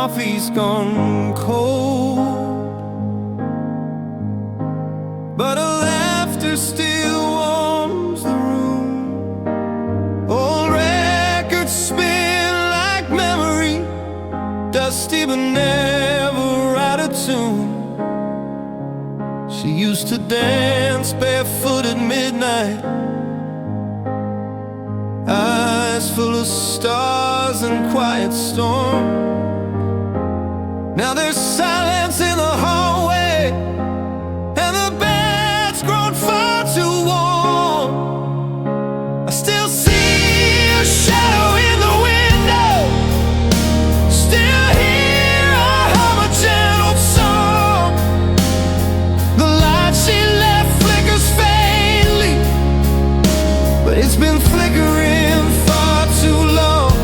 coffee's gone cold, but her laughter still warms the room. Old records spin like memory, dusty but never out of tune. She used to dance barefoot at midnight, eyes full of stars and quiet storm. Now there's silence in the hallway, and the bed's grown far too warm. I still see a shadow in the window, still hear her hum a gentle song. The light she left flickers faintly, but it's been flickering far too long.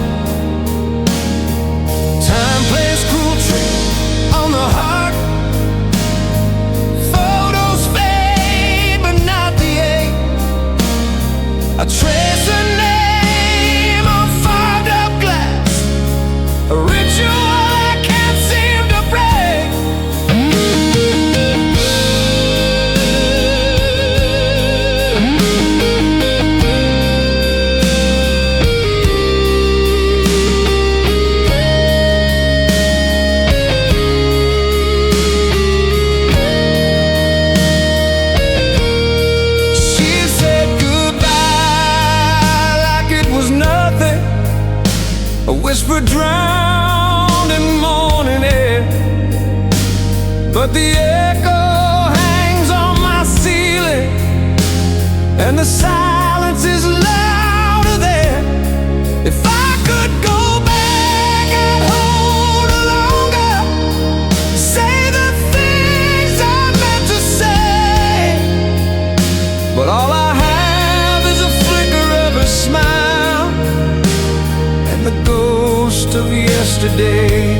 Time plays cruel tricks on the heart. Photos fade, but not the ache. I trace a name on fogged up glass, a ritual I can't seem to break. She said goodbye like it was nothing, a whisper drowned in morning air. But the echo hangs on my ceiling, and the silence is louder there. If I could go back, I'd hold her longer, say the things I meant to say. But all I have is a flicker of her smile and the ghost of yesterday.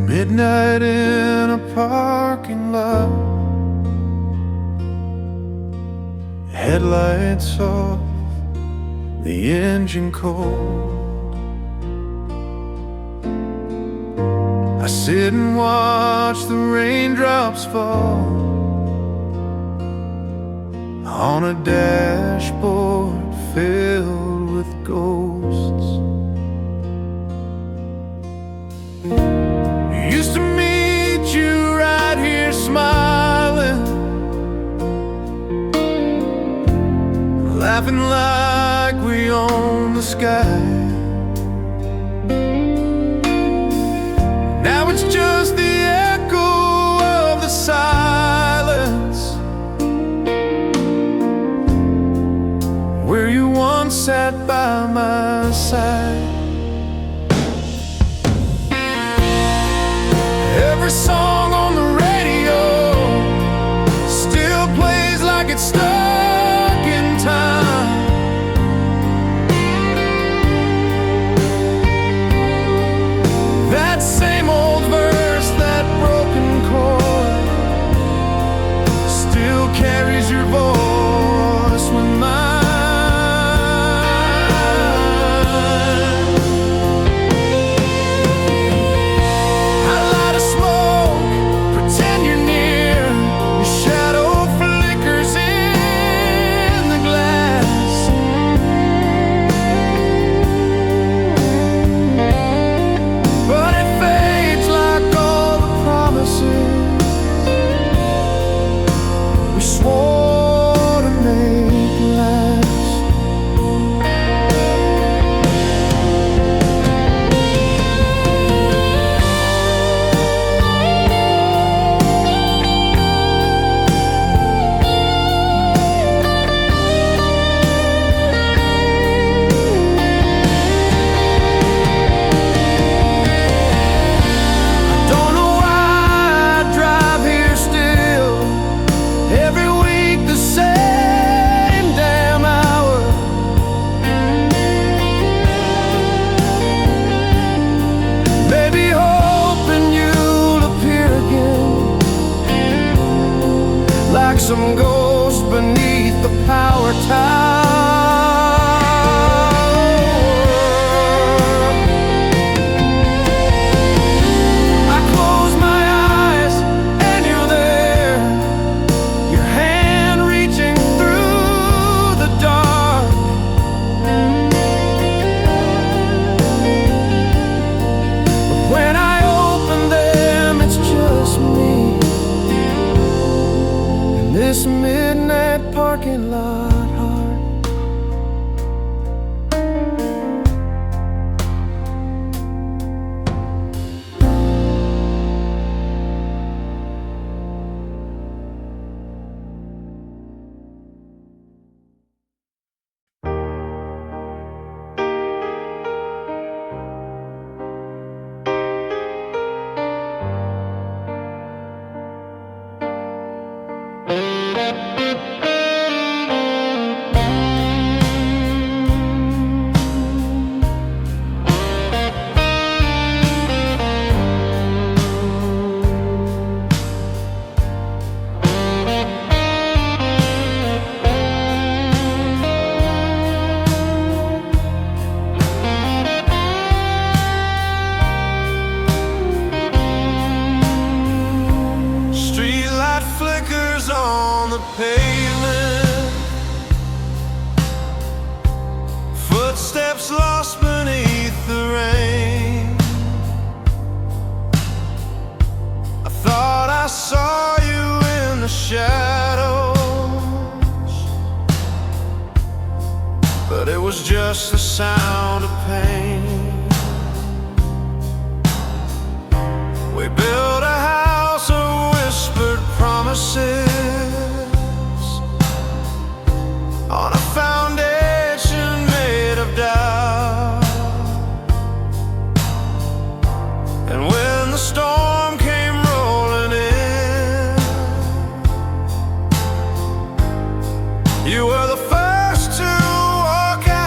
Midnight in a parking lot, headlights off, the engine cold. I sit and watch the raindrops fall on a dashboard filled with ghosts. Used to meet you right here smiling, laughing like we own the sky. Now it's just the echo of the silence where you once sat by my side. Every song on the radio still plays like it's stuck in time. That same old verse, that broken chord, still carries your voice some ghost beneath the power tower. I close my eyes and you're there, your hand reaching through the dark. But when I open them, it's just me in this midnight parking lot heart. Streetlight flickers on the pavement, footsteps lost beneath the rain. I thought I saw you in the shadows, but it was just the sound of pain. We built a house of whispered promises on a foundation made of doubt. And when the storm came rolling in, you were the first to walk out.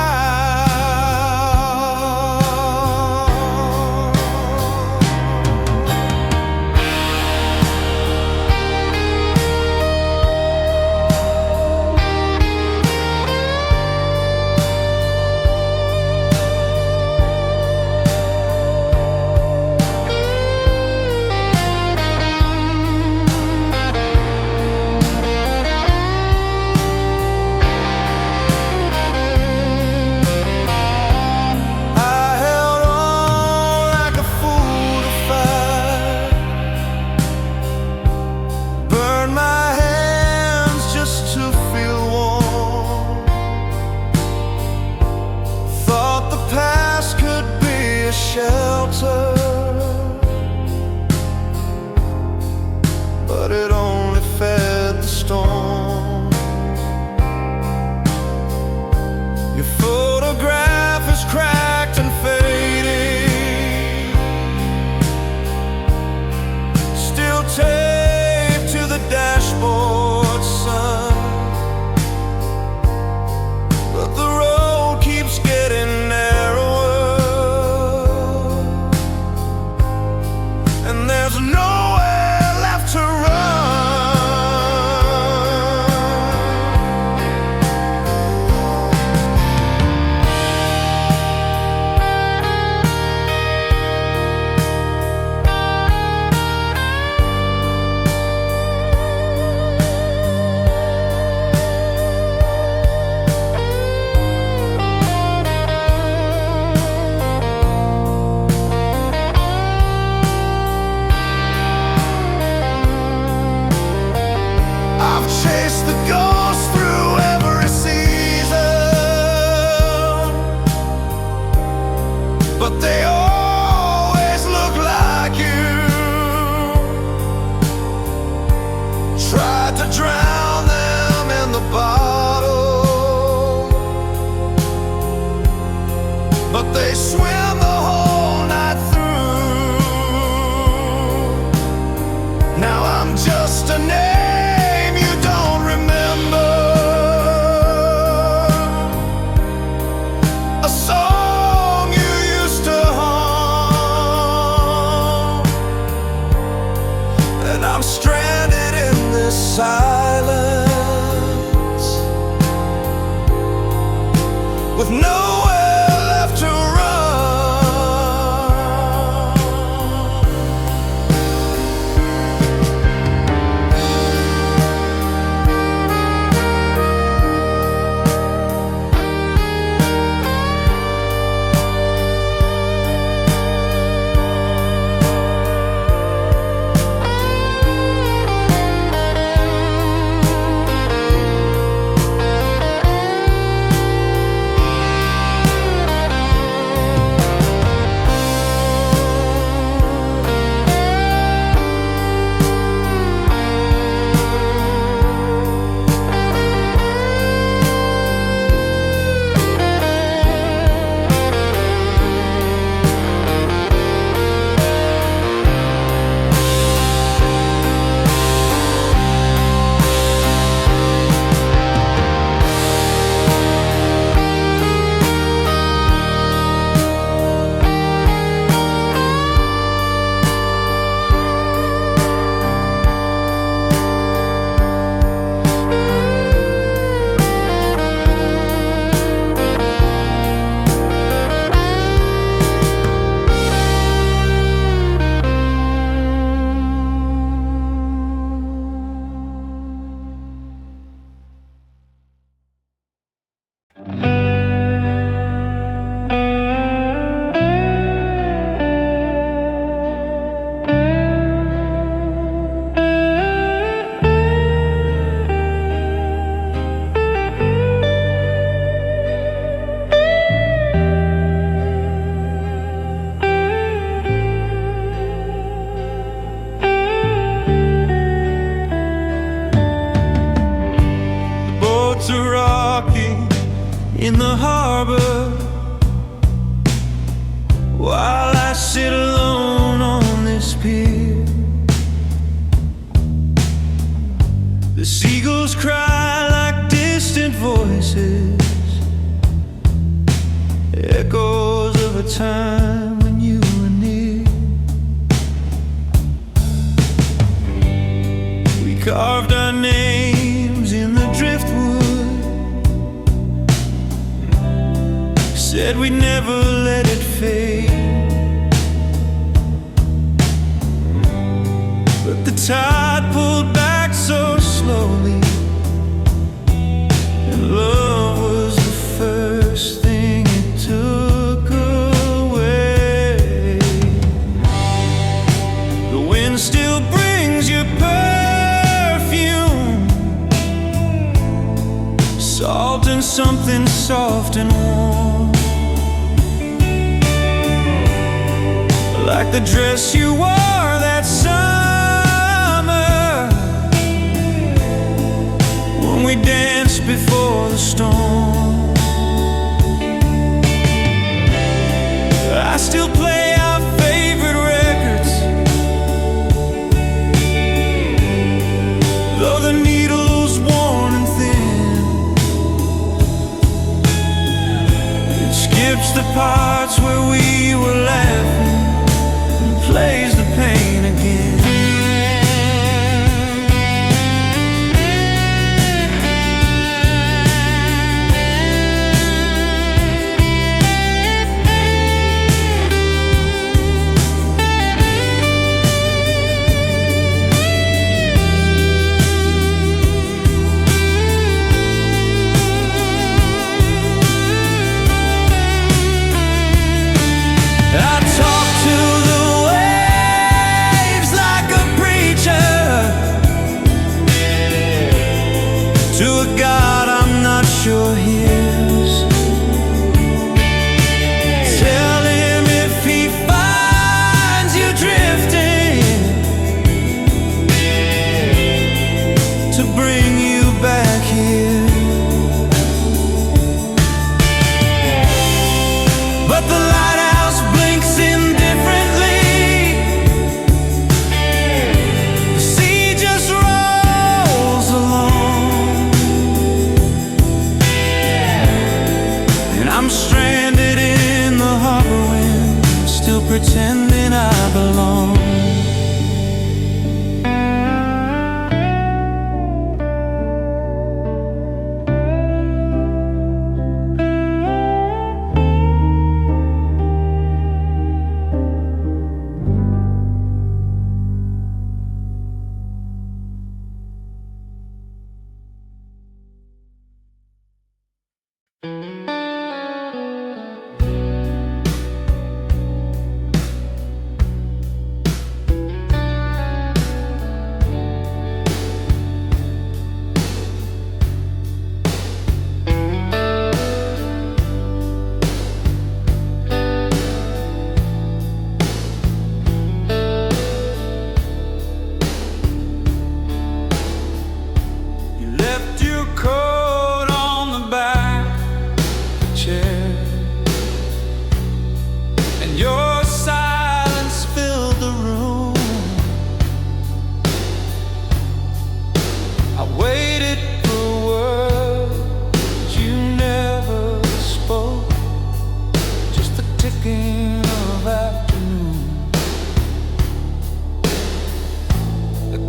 Shelter, but it only fed the storm. Your photograph is cracked and fading, still taped to the dashboard, son. But the road keeps getting narrower, and there's nowhere left to run. I've chased the ghost through every season, but they always look like you. Tried to drown them in the bottle, but they swim the whole night through. Now I'm just a name you don't remember, a song you used to hum, and I'm stranded in this silence. with nowhere left to run. In the harbor, while I sit alone on this pier, the seagulls cry like distant voices, echoes of a time when you were near. We carved our names in the driftwood, said we'd never let it fade, but the tide pulled back so slowly, and love was the first thing it took away. The wind still brings your perfume, salt and something soft and warm, like the dress you wore that summer when we danced before the storm. I still play our favorite records, though the needle's worn and thin. It skips the parts where we were laughing, plays the pain again.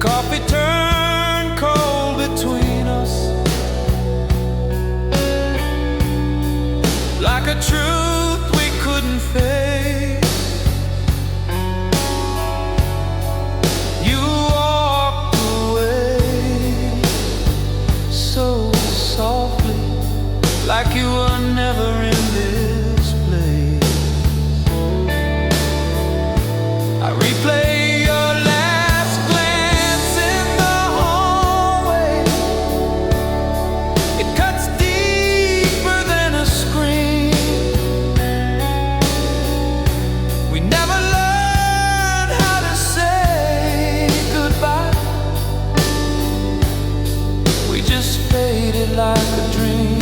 Coffee turned cold between us, like a truth we couldn't face. You walked away so softly, like you were never in this place. I replay your last glance in the hallway. It cuts deeper than a scream. We never learned how to say goodbye. We just faded like a dream.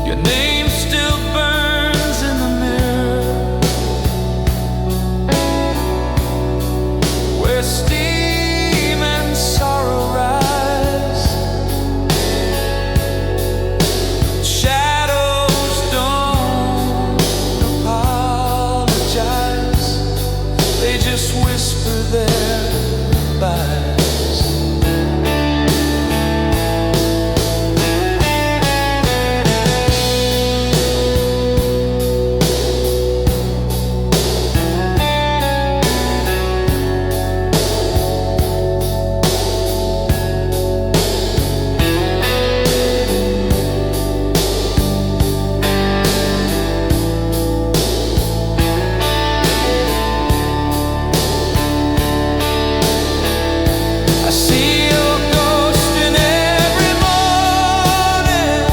Your name still burns in the mirror, where steam and sorrow rise. Shadows don't apologize, they just whisper their goodbyes. I see your ghost in every morning,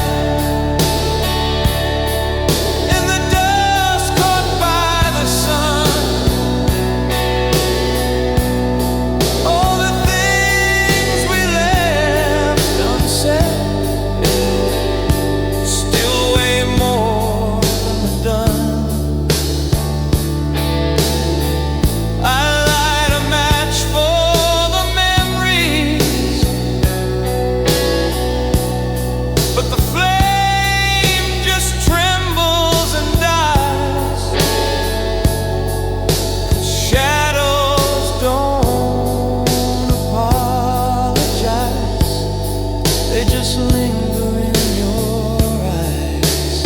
in the dust caught by the sun. All the things we left unsaid still weigh more than done. I light a match for the memories, but the flame just trembles and dies. Shadows don't apologize, they just linger in your eyes.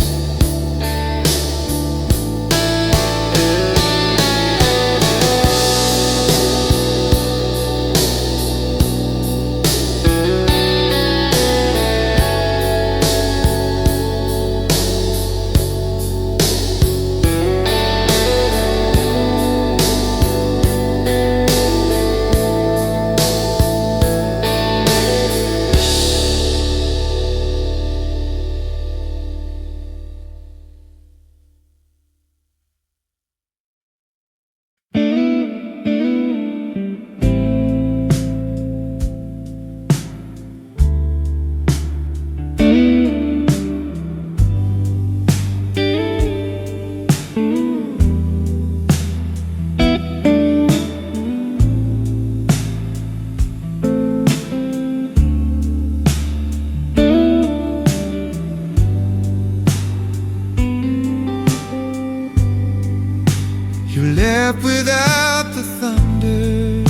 You left without the thunder,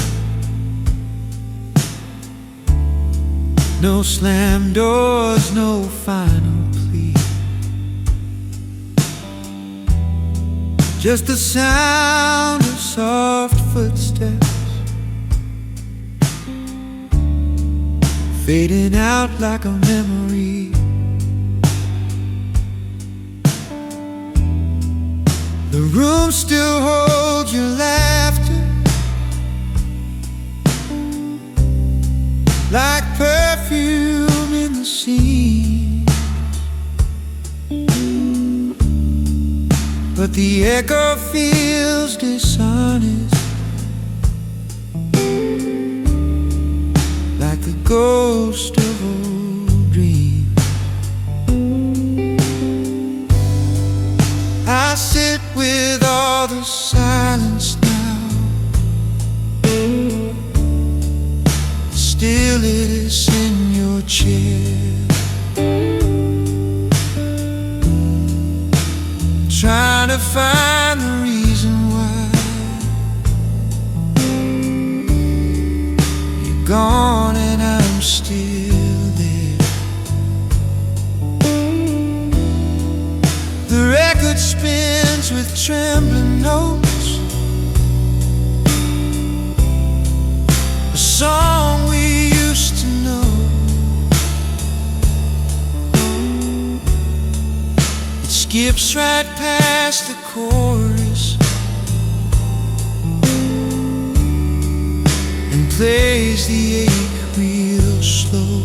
no slam doors, no final plea, just the sound of soft footsteps fading out like a memory. The room still holds your laughter, like perfume in the sea. But the echo feels dishonest, like the ghost of old dreams. I sit with all the silence now, the stillness in your chair, trying to find the reason why skips right past the chorus and plays the ache real slow.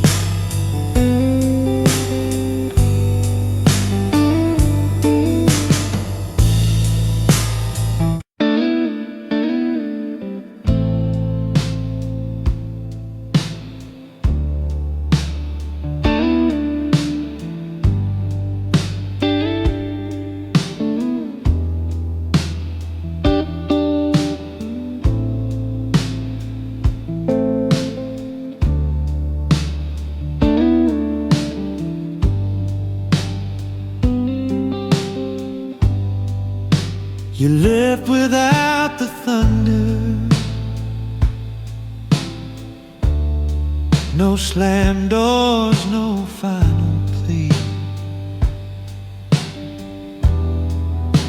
You left without the thunder, no slam doors, no final plea,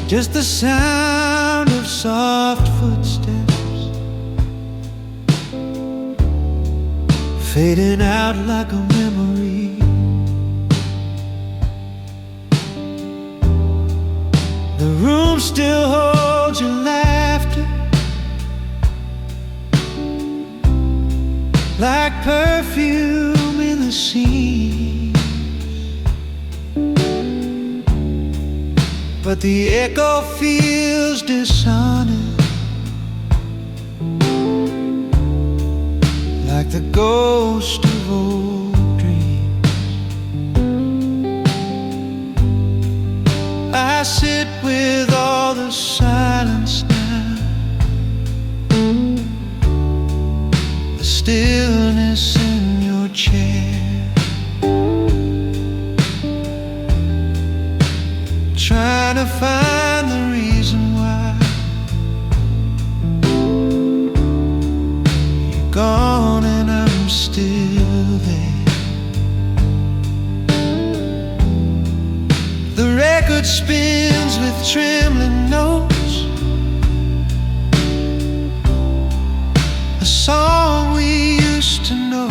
just the sound of soft footsteps fading out like a memory. The room still holds your laughter, like perfume in the seams, but the echo feels dishonored, like the ghost of old dreams. I sit with all the silence now, the stillness in your chair, trying to find the reason why you're gone and I'm still there. The record spins with trembling notes, a song we used to know.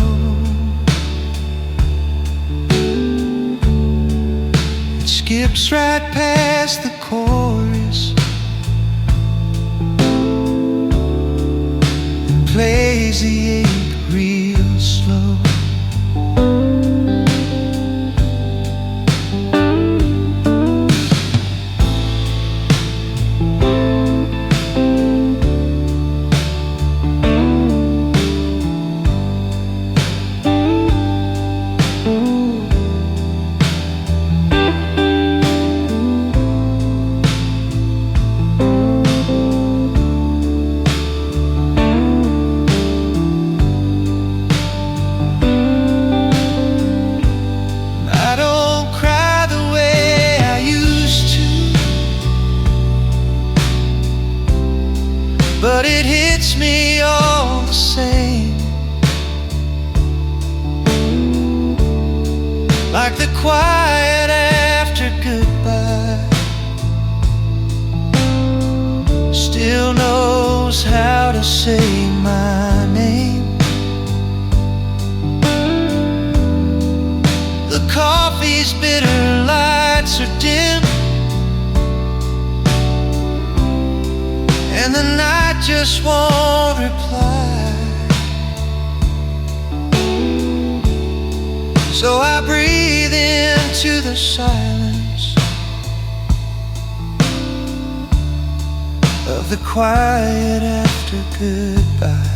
It skips right past the chorus and plays the ache real slow. But it hits me all the same, like the quiet after goodbye still knows how to say my name. The coffee's bitter, lights are dim, and the night just won't reply. So I breathe into the silence of the quiet after goodbye.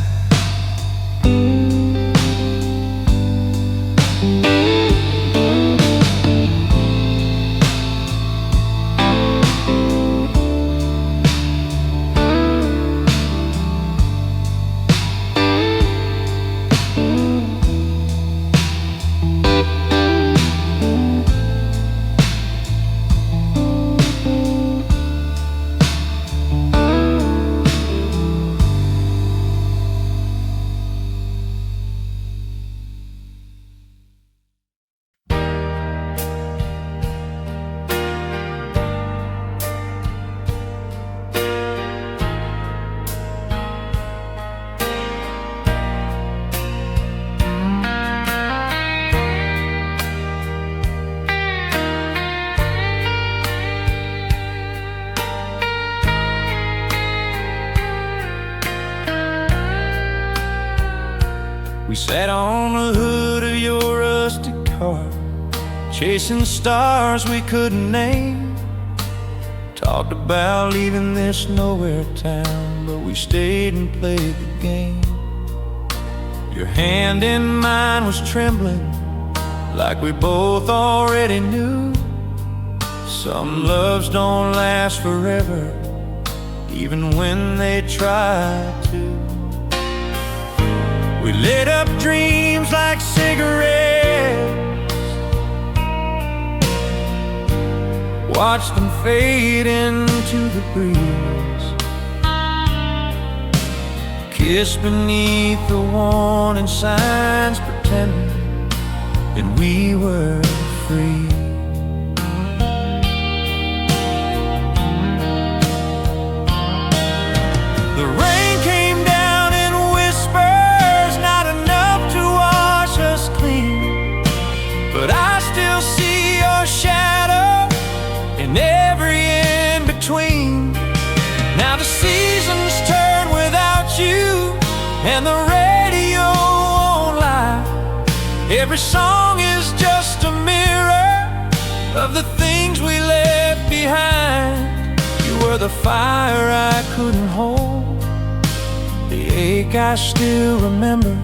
We sat on the hood of your rusty car, chasing stars we couldn't name. Talked about leaving this nowhere town, but we stayed and played the game. Your hand in mine was trembling, like we both already knew. Some loves don't last forever, even when they try to. We lit up dreams like cigarettes, watched them fade into the breeze, kissed beneath the warning signs, pretending that we were free. The rain came down in whispers, not enough to wash us clean, but I still see your shadow in every in-between. Now the seasons turn without you, and the radio won't lie. Every song is just a mirror of the things we left behind. You were the fire I couldn't hold, the ache I still remember.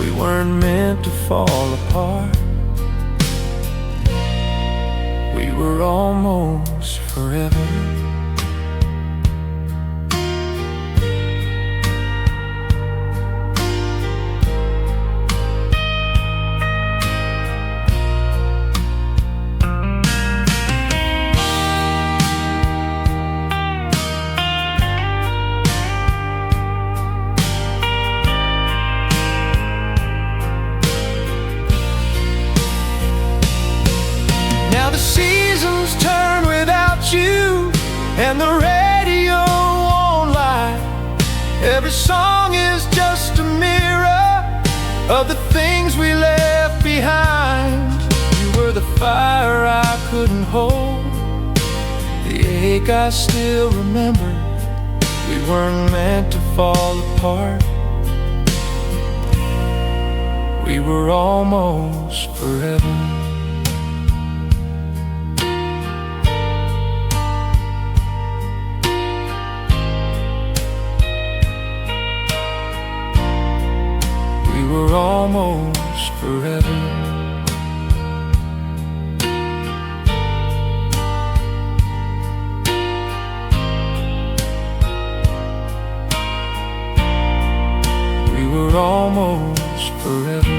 We weren't meant to fall apart. We were almost forever. Now the seasons turn without you, and the radio won't lie. Every song is just a mirror of the things we left behind. You were the fire I couldn't hold, the ache I still remember. We weren't meant to fall apart. We were almost forever. We're almost forever. We were almost forever.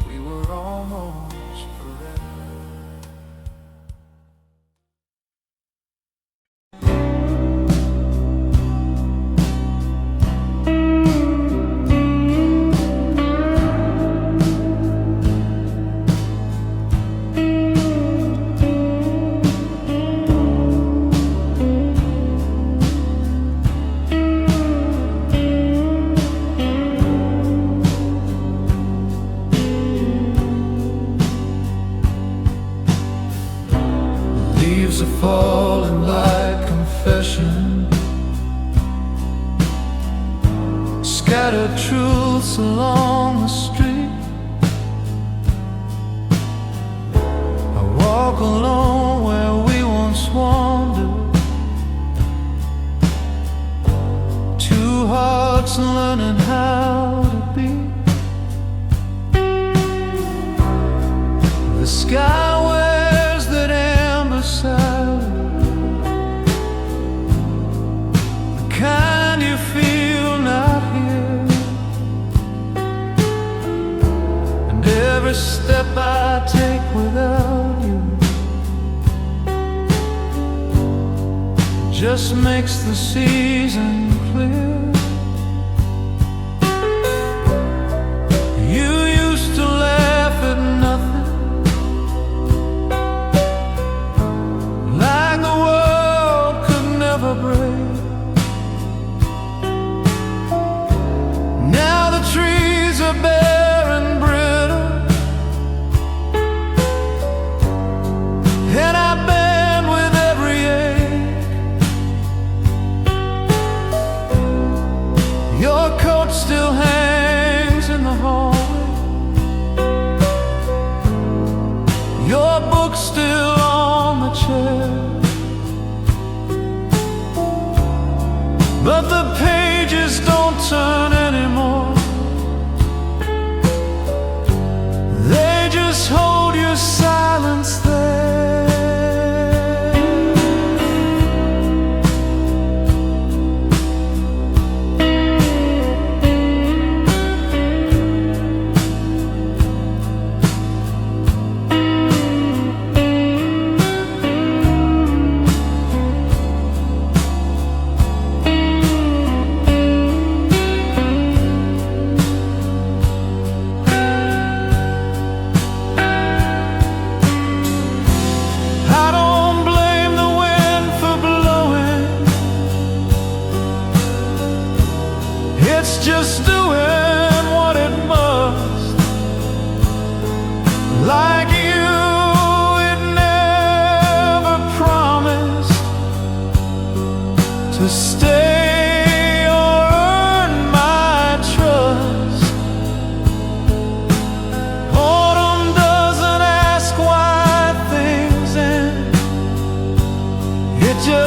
We were almost forever. Leaves are falling like confession, scattered truths along the street. I walk alone where we once wandered, two hearts learning how to beat. The sky wears that amber silence, the kind you feel not here. And every step I take without you just makes the season clear. You used to laugh at nothing, like the world could never break. Now the trees are bare and brittle,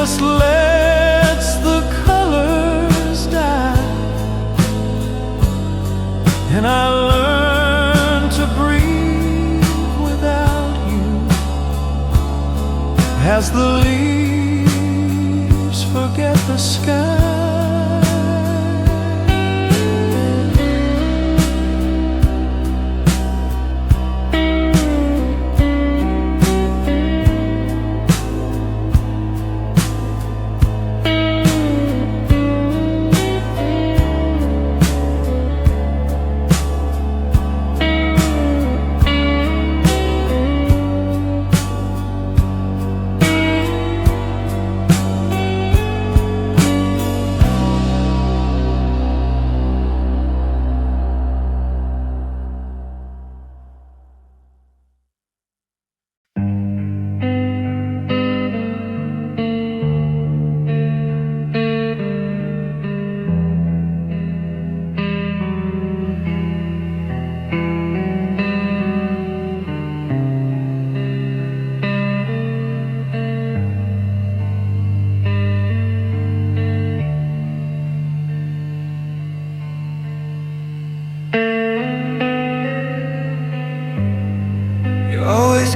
just lets the colors die, and I learn to breathe without you, as the leaves forget the sky.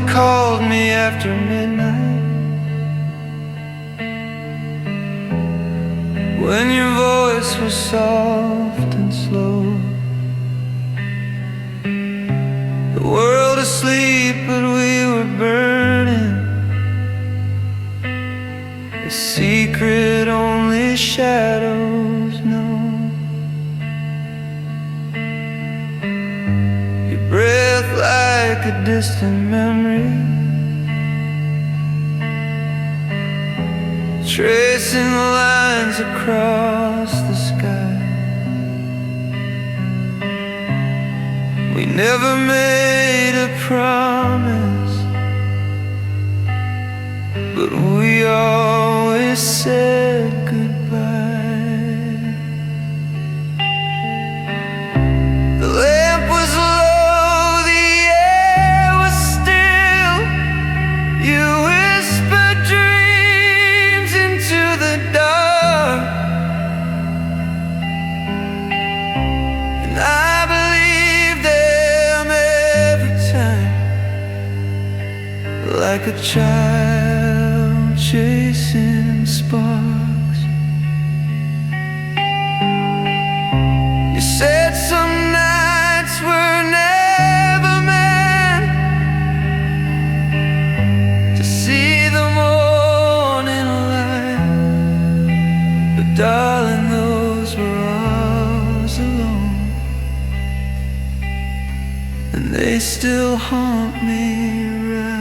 Called me after midnight, when your voice was soft and slow. The world asleep, but we were burning, a secret only shadows know. Your breath like a distant memory, tracing the lines across the sky. We never made a promise, but we always said goodbye. The lamp was low, the air was still. You whispered dreams into the dark, and I believed them every time, like a child chasing sparks. You said some nights were never meant to see the morning light, but darling, those were ours alone, and they still haunt me right.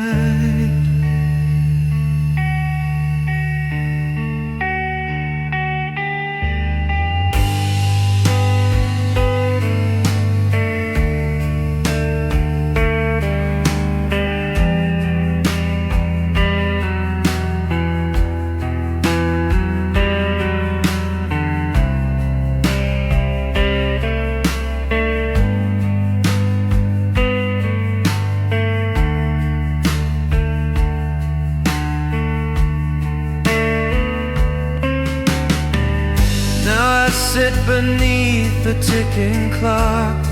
Sit beneath the ticking clock,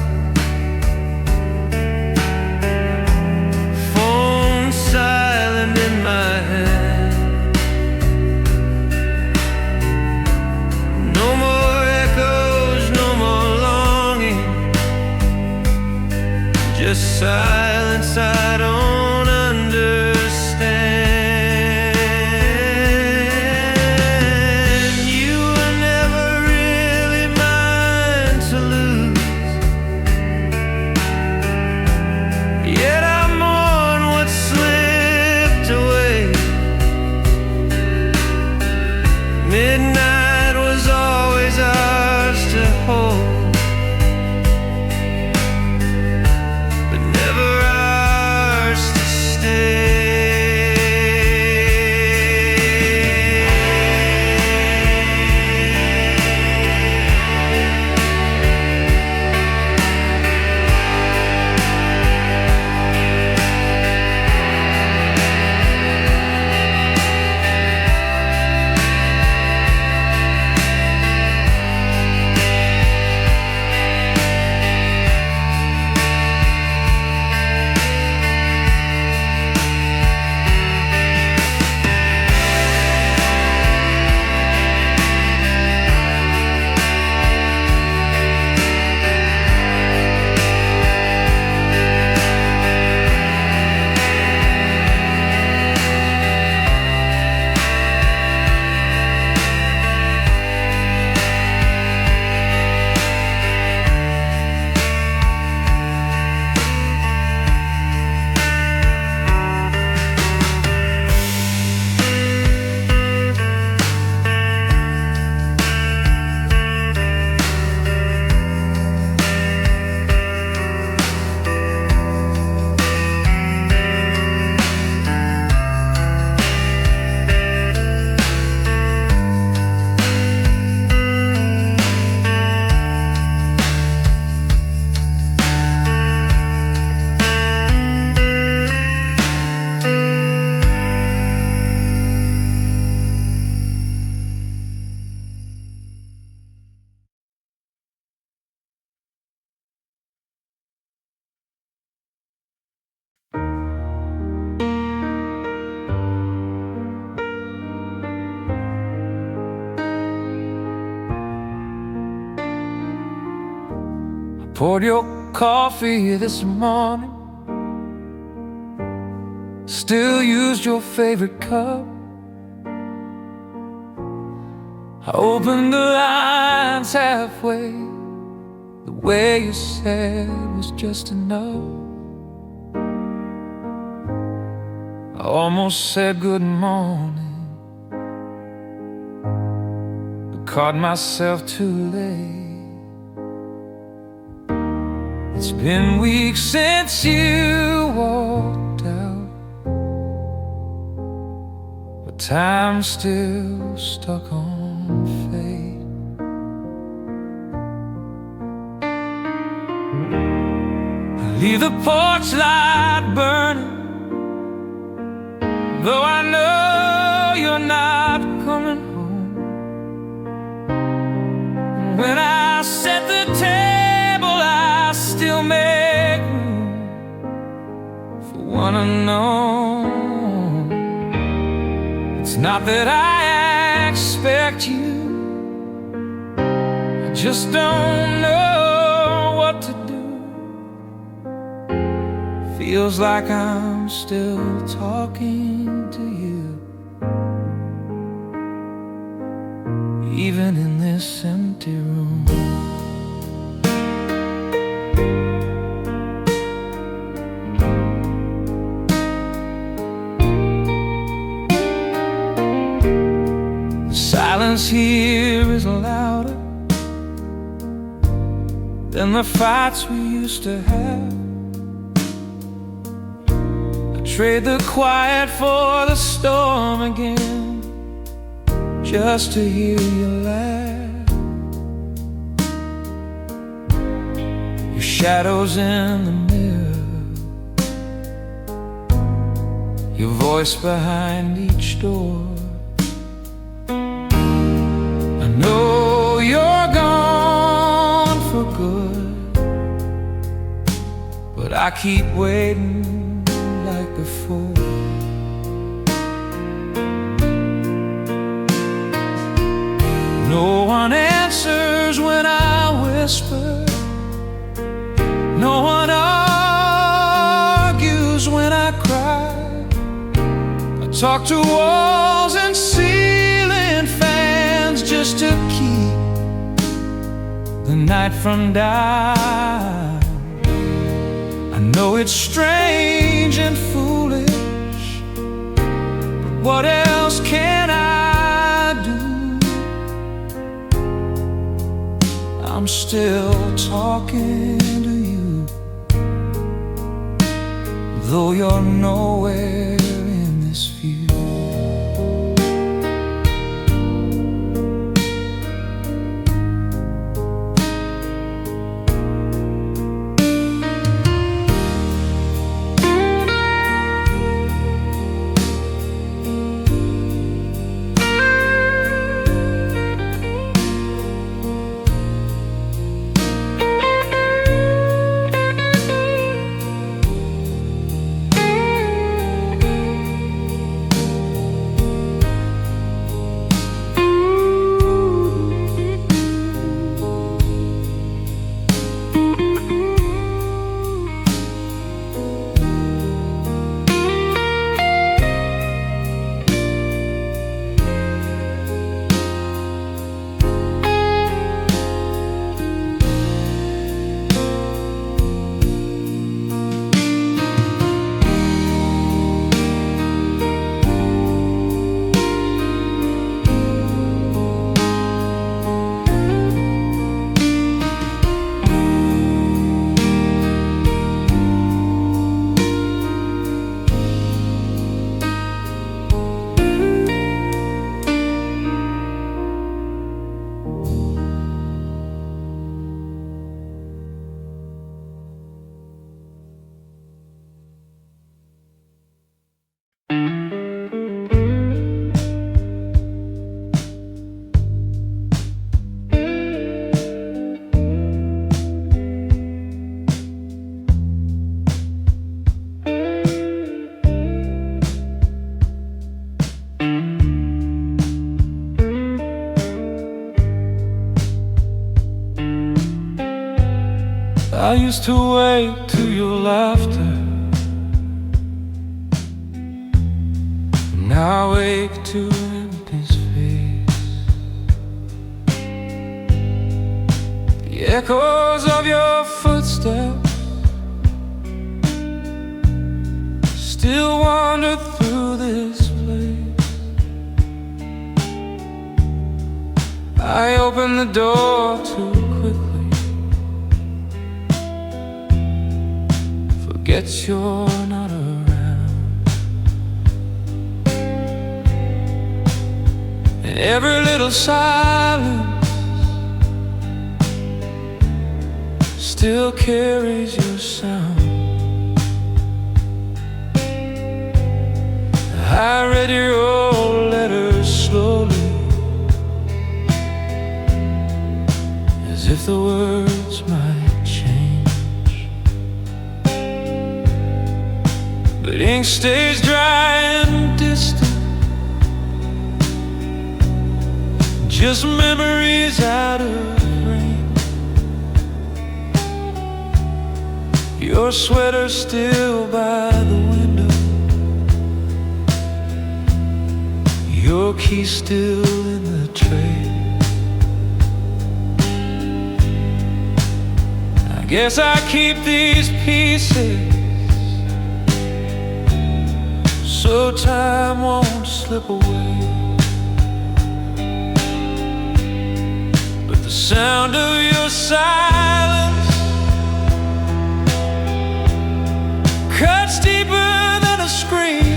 phone silent in my hand. No more echoes, no more longing, just silence I don't understand. Midnight was always ours to hold, but never ours to poured your coffee this morning, still used your favorite cup. I opened the lines halfway, the way you said was just enough. I almost said good morning, but caught myself too late. It's been weeks since you walked out, but time's still stuck on fate. I leave the porch light burning, though I know you're not coming home. When I set the table, I still make room for one unknown. It's not that I expect you, I just don't know what to do. Feels like I'm still talking to you, even in this empty room. The silence here is louder than the fights we used to have. Trade the quiet for the storm again, just to hear you laugh. Your shadow's in the mirror, your voice behind each door. I know you're gone for good, but I keep waiting like before. No one answers when I whisper, no one argues when I cry. I talk to walls and ceiling fans just to keep the night from dying. I know it's strange and foolish, but what else can I do? I'm still talking to you, though you're nowhere in this view. used to wake to your laughter. Now I wake to empty space. The echoes of your footsteps still wander through this place. I open the door too quickly, forget you're not around. And every little silence still carries your sound. I read your old letters slowly, as if the words might change. But ink stays dry and distant, just memories out of range. Your sweater still by the window, your key still in the tray. I guess I keep these pieces so time won't slip away. But the sound of your silence cuts deeper than a scream.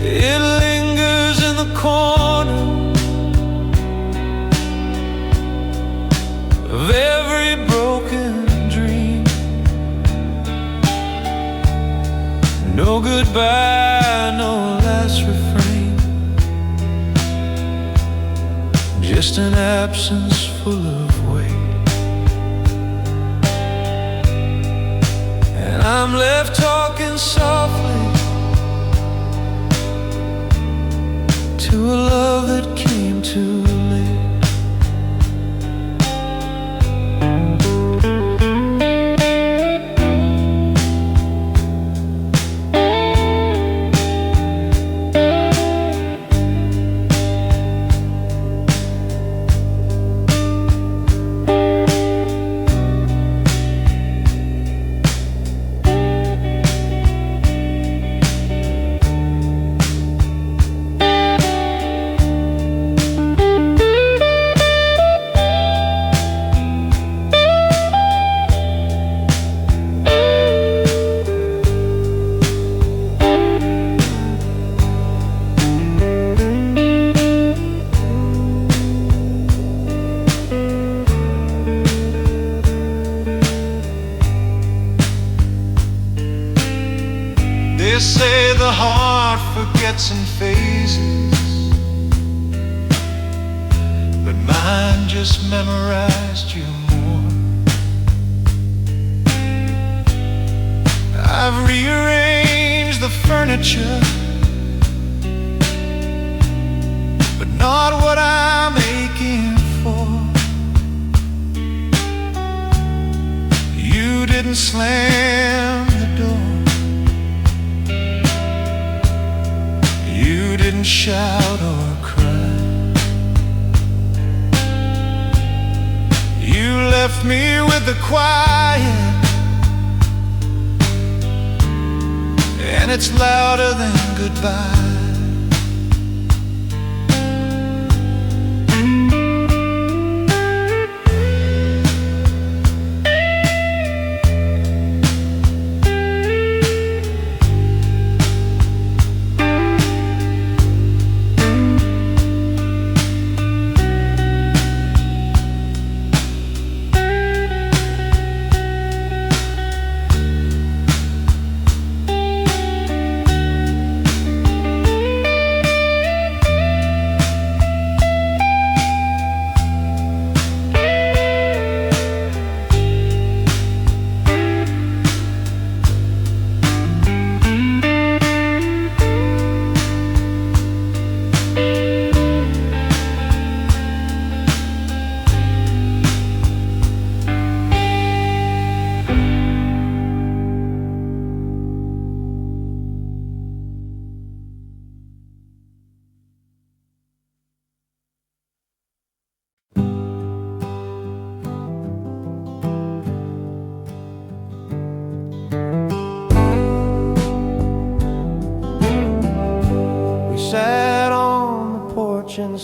It lingers in the corner of every broken dream. No goodbye, no last refrain, just an absence full of weight. And I'm left talking softly to a love that came too late. They say the heart forgets in phases, but mine just memorized you more. I've rearranged the furniture, but not what I'm aching for. You didn't slam the door, you didn't shout or cry. You left me with the quiet, and it's louder than goodbye.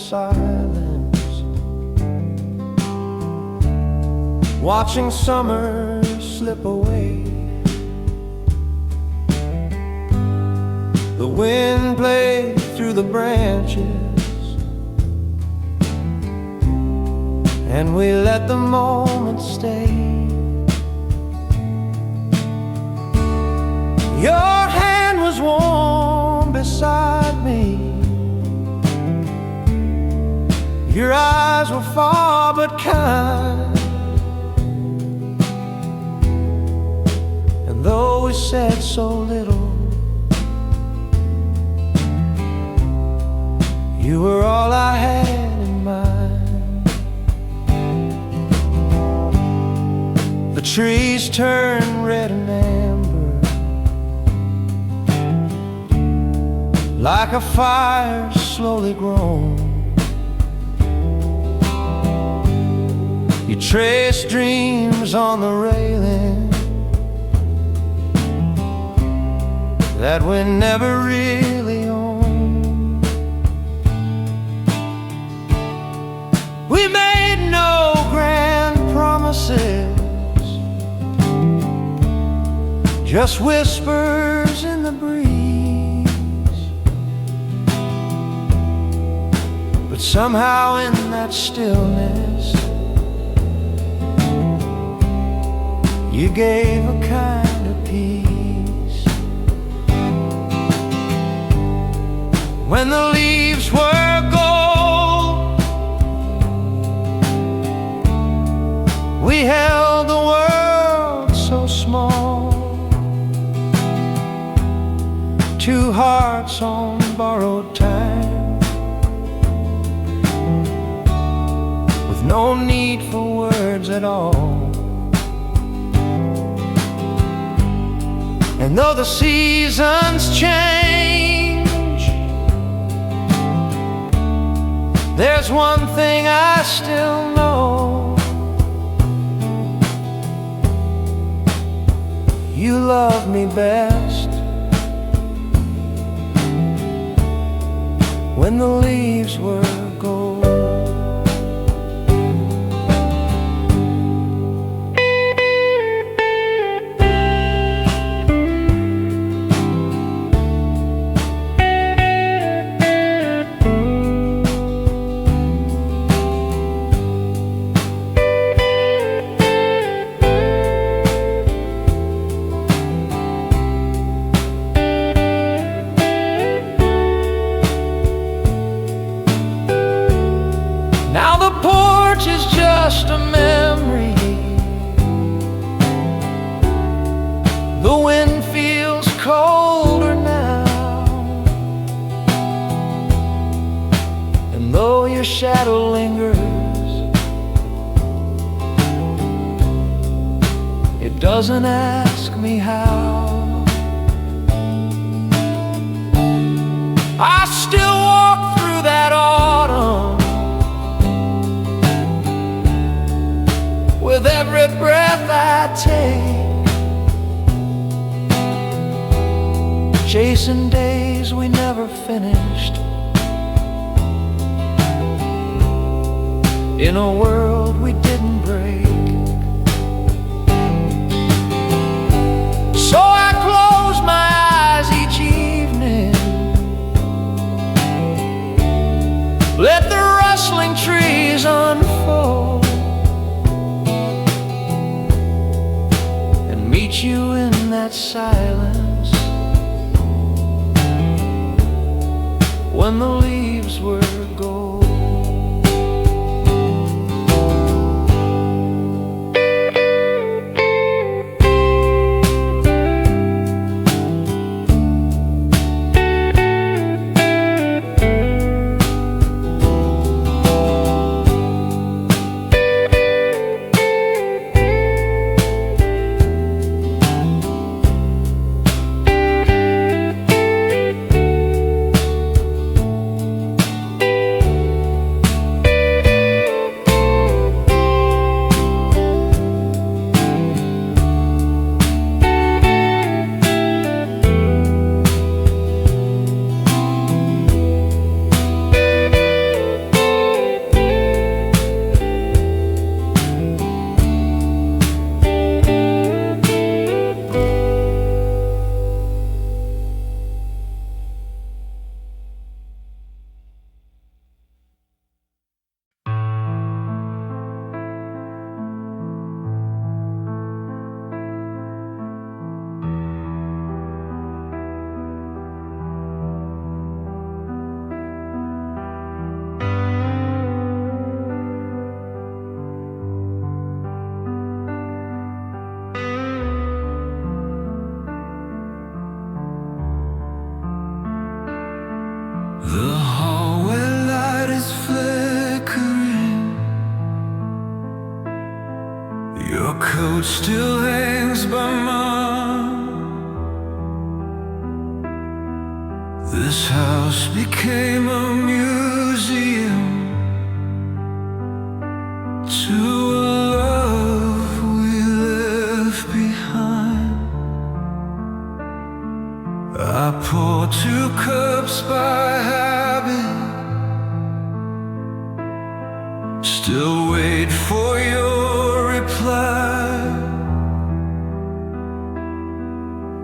silence, watching summer slip away. The wind played through the branches, and we let the moment stay. Your hand was warm beside me, your eyes were far but kind, and though we said so little, you were all I had in mind. The trees turned red and amber, like a fire slowly grown. You traced dreams on the railing that we never really owned. We made no grand promises, just whispers in the breeze. But somehow in that stillness, you gave a kind of peace. When the leaves were gold, we held the world so small, two hearts on borrowed time, with no need for words at all. And though the seasons change, there's one thing I still know: you love me best when the leaves were gold. Is just a memory. The wind feels colder now, and though your shadow lingers, it doesn't ask me how. I still walk through that autumn with every breath I take, chasing days we never finished, in a world we didn't break. So I close my eyes each evening, let the rustling trees unfold, meet you in that silence when the leaves were gold. still hangs by mine. This house became a museum to a love we left behind. I pour 2 cups by habit, still wait for your reply,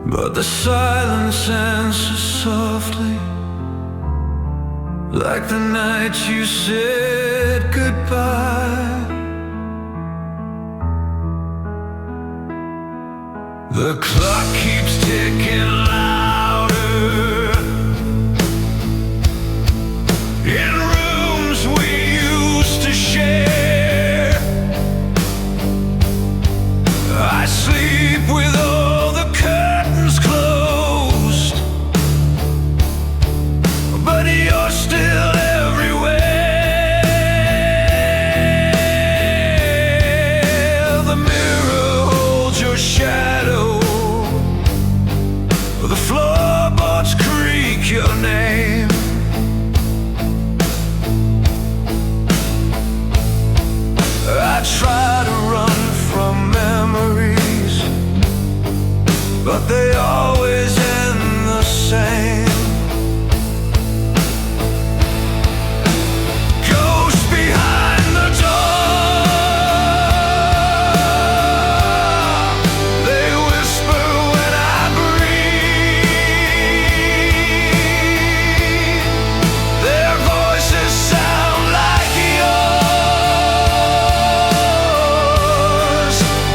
but the silence answers softly, like the night you said goodbye. The clock keeps ticking louder in rooms we used to share. I sleep with all the curtains closed, but you're still everywhere. The mirror holds your shadow, the floorboards creak your name. I try to run from memories, but they always end the same. Ghost behind the door, they whisper when I breathe. Their voices sound like yours,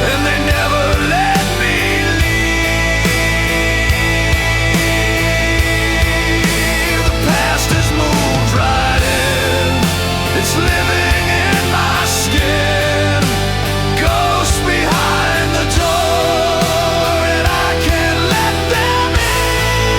and they never let me leave. The past has moved right in, it's living in my skin. Ghosts behind the door, and I can't let them in.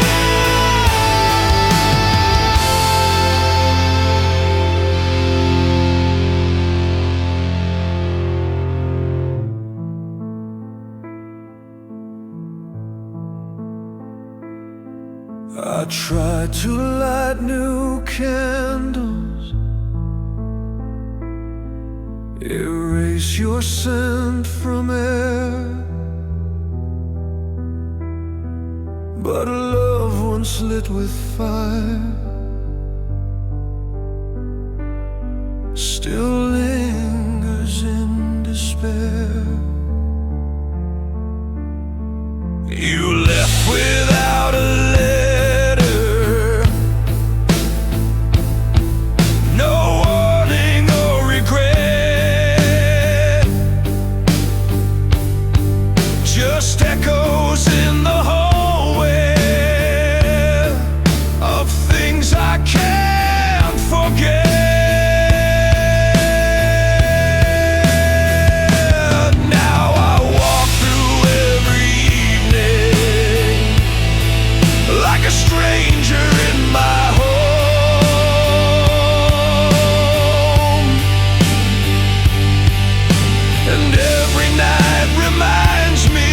I try to light new candles, erase your scent from air, but a love once lit with fire still lingers in despair. You left without a letter, no warning or regret, just echoes in the hallway of things I can't forget. Now I walk through every evening like a stranger in my home, and every night reminds me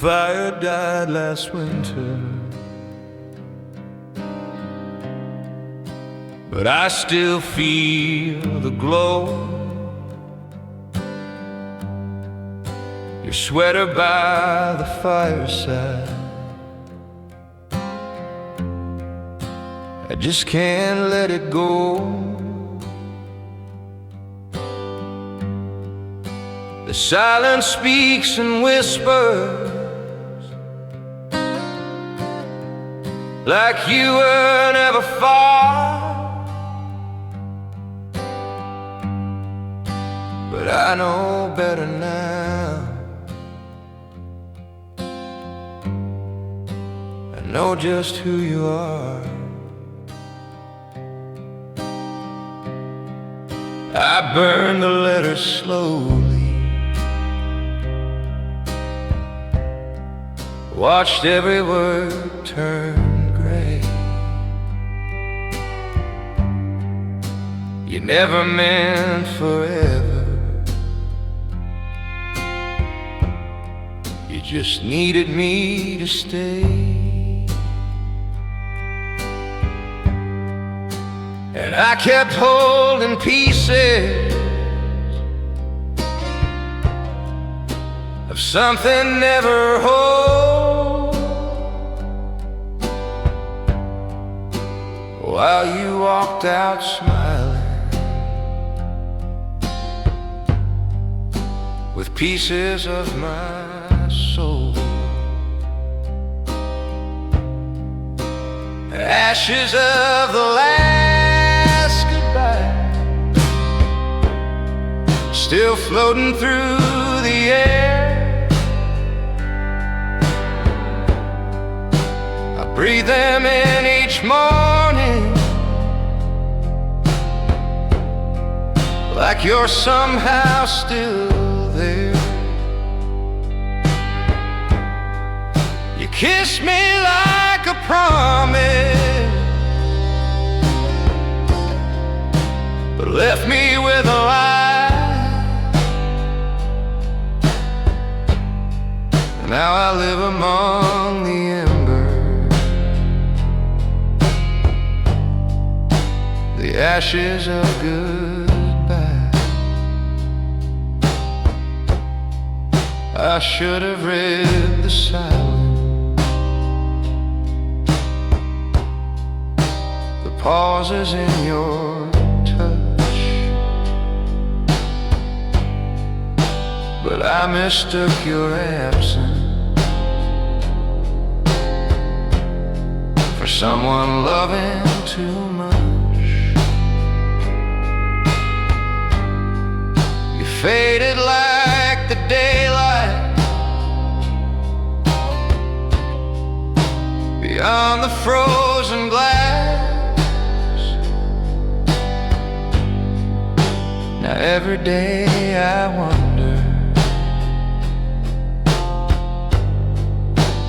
fire died last winter, but I still feel the glow. Your sweater by the fireside, I just can't let it go. The silence speaks and whispers like you were never far, but I know better now. I know just who you are. I burned the letters slowly, watched every word turn gray. You never meant forever, you just needed me to stay. And I kept holding pieces of something never whole, while you walked out smiling with pieces of my soul. Ashes of the last goodbye still floating through the air. I breathe them in each morning, like you're somehow still there. You kiss me like a promise, but left me with a lie. Now I live among the embers, the ashes of goodbye. I should have read the silence, the pauses in your touch, but I mistook your absence for someone loving too much. You faded like the daylight beyond the frozen glass. Now every day I wonder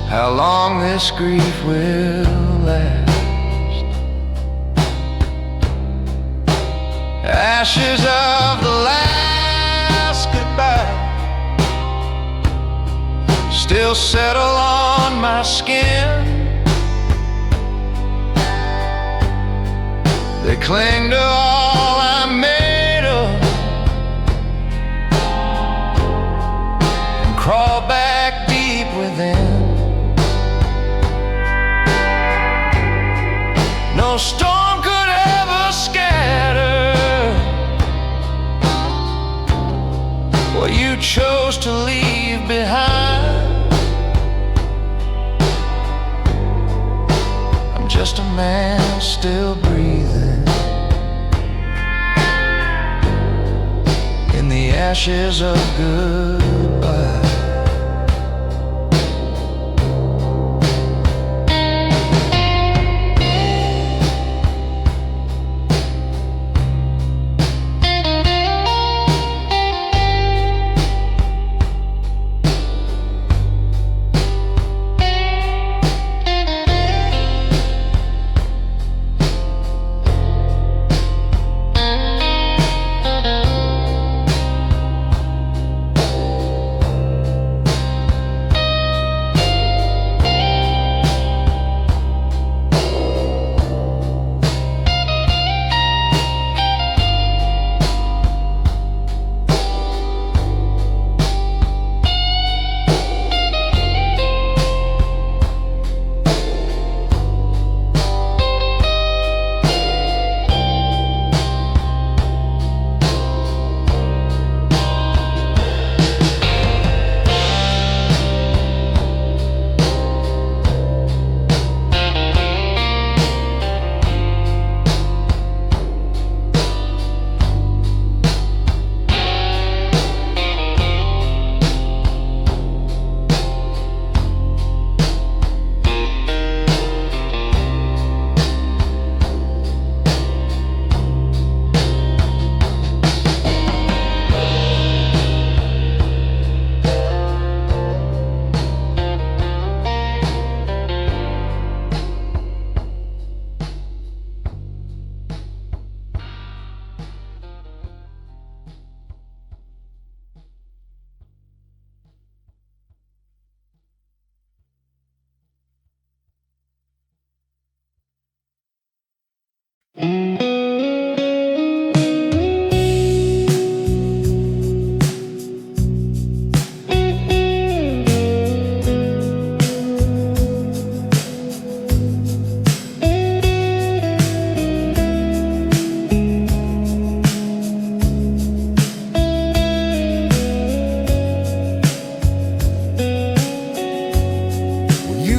how long this grief will last. Ashes of the last goodbye still settle on my skin. They cling to all I'm made of and crawl back deep within. No storm could ever scatter what you chose to leave behind. I'm just a man still breathing in the ashes of goodbye.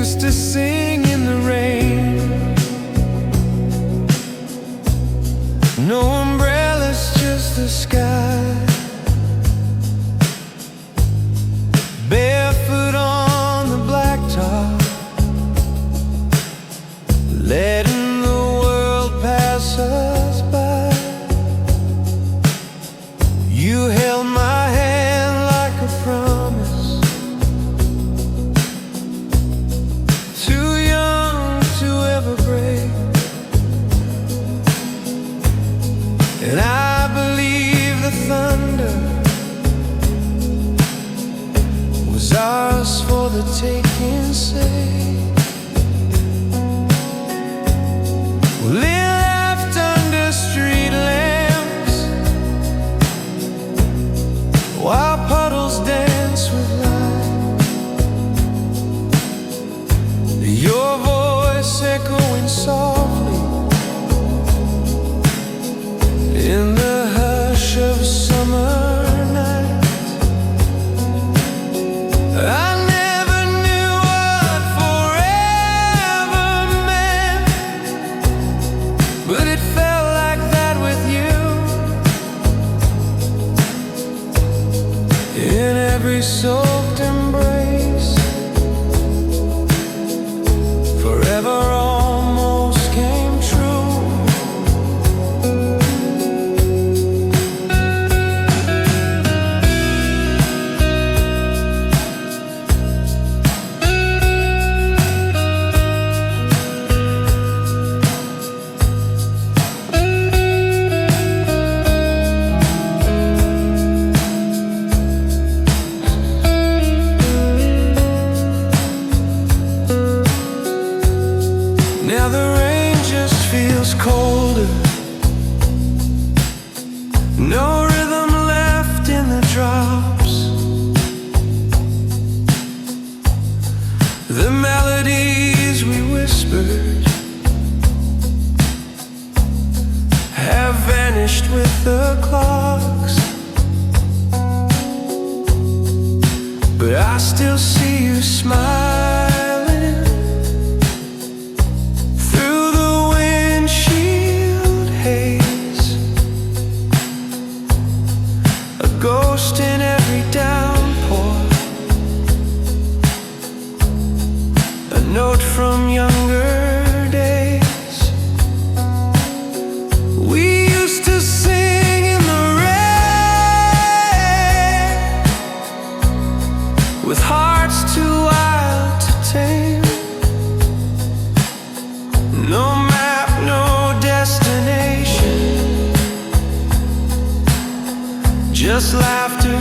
used to sing in the rain. No umbrellas, just the sky. Barefoot on the blacktop, letting the world pass us by. You held my hand like a promise, too young to ever break. And I believe the thunder was ours for the taking's sake. We left under street lamps while puddles dance with light. Your voice echoing softly in the hush of summer night. I never knew what forever meant, but it felt like that with you. In every soaked embrace, forever almost came true. Now the rain just feels colder, no rhythm left in the drops. The melodies we whispered have vanished with the clocks, but I still see you smiling through the windshield haze, a ghost in every downpour, a note from younger days. We used to sing in the rain, with hearts too wild to tame. No map, no destination, just laughter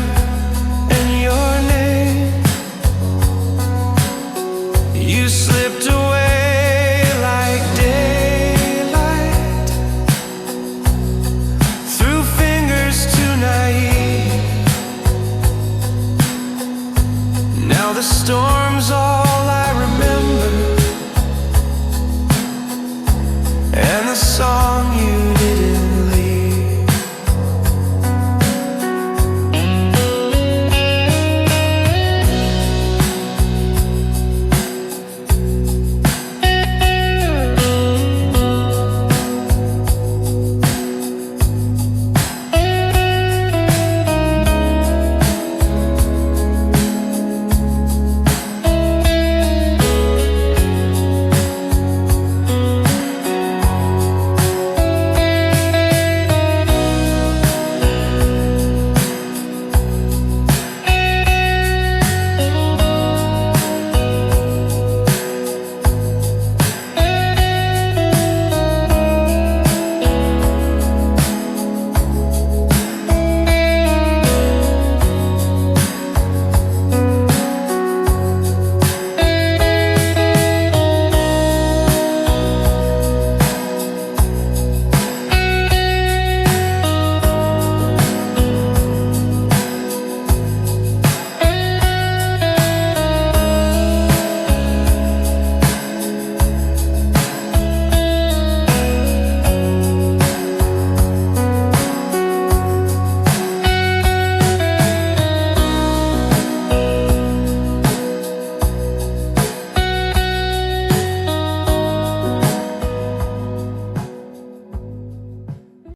and your name. You slipped away